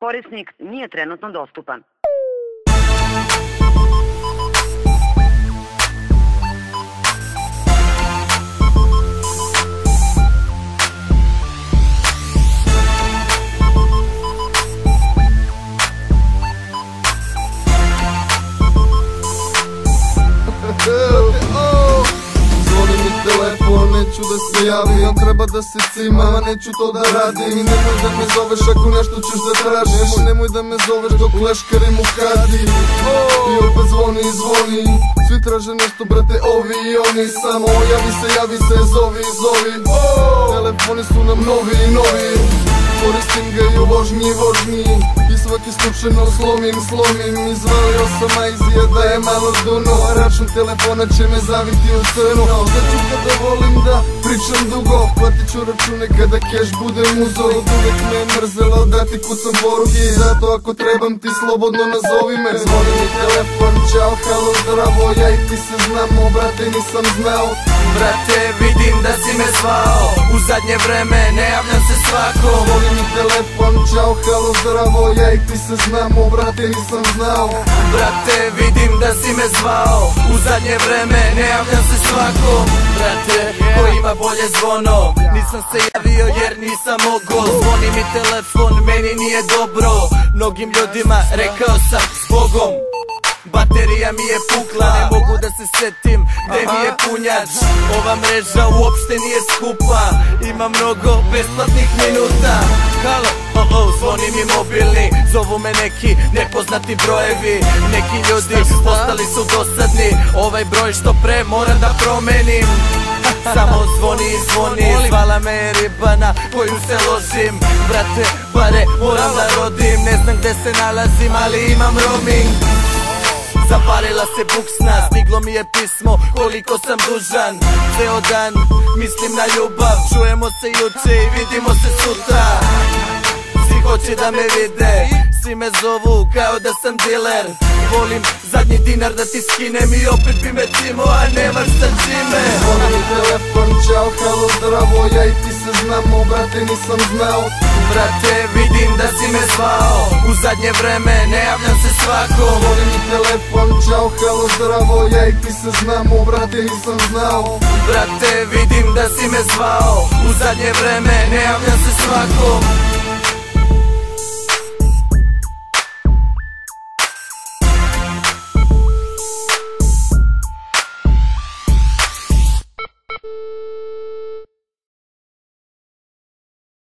Korisnik nije trenutno dostupan. Neću da se javim, treba da se cimam, a neću to da radim. I nemoj da me zoveš ako nešto ćeš da tražiš. Nemoj da me zoveš dok leškarim u kadi. I opet zvoni i zvoni, svi traže nešto brate, ovi i oni. Samo javi se, zovi i zovi. Telefoni su nam novi i novi, koristim ga i u vožnji. I svaki slučajno slomim. Izvalio sam Aizija da je malo duno, a račun telefona će me zaviti u crno. Da ću kada volim da pričam dugo, platit ću račune kada keš budem uzo. Od uvek me je mrzelo da ti kucam poruke, i zato ako trebam ti slobodno nazovi me. Zvoni mi telefon, čao, halo, zdravo, ja i ti se znamo, brate nisam znao. Brate, vidim da si me zvao, u zadnje vreme ne javljam se svako. Zvoni mi telefon, čao, halo, zdravo, ja i ti se znamo, brate nisam znao. Brate, vidim da si me zvao, u zadnje vreme ne javljam se svako. Brate, ko ima bolje zvono, nisam se javio jer nisam mogao. Zvoni mi telefon, meni nije dobro, mnogim ljudima rekao sam s Bogom. Baterija mi je pukla, ne mogu da se setim gde mi je punjač. Ova mreža uopšte nije skupa, ima mnogo besplatnih minuta. Halo, zvoni mi mobilni, zovu me neki nepoznati brojevi. Neki ljudi postali su dosadni, ovaj broj što pre moram da promenim. Samo zvoni i zvoni, zvala me je riba na koju se ložim. Brate, pare moram da rodim, ne znam gde se nalazim ali imam roaming. Zapalila se buksna, stiglo mi je pismo koliko sam dužan. Ceo dan mislim na ljubav, čujemo se juče i vidimo se sutra. Svi hoće da me vide, svi me zovu kao da sam diler. Volim zadnji dinar da ti skinem i opet bi me cimo, a nemaš sa čime. Zvoni mi telefon, čao, halo, zdravo, ja i ti se znamo, brate nisam znao. Brate, vidim da si me zvao, u zadnje vreme ne javljam se svako. Zvoni mi telefon, čao, halo, zdravo, ja i ti se znamo, brate nisam znao. Brate, vidim da si me zvao, u zadnje vreme ne javljam se svako.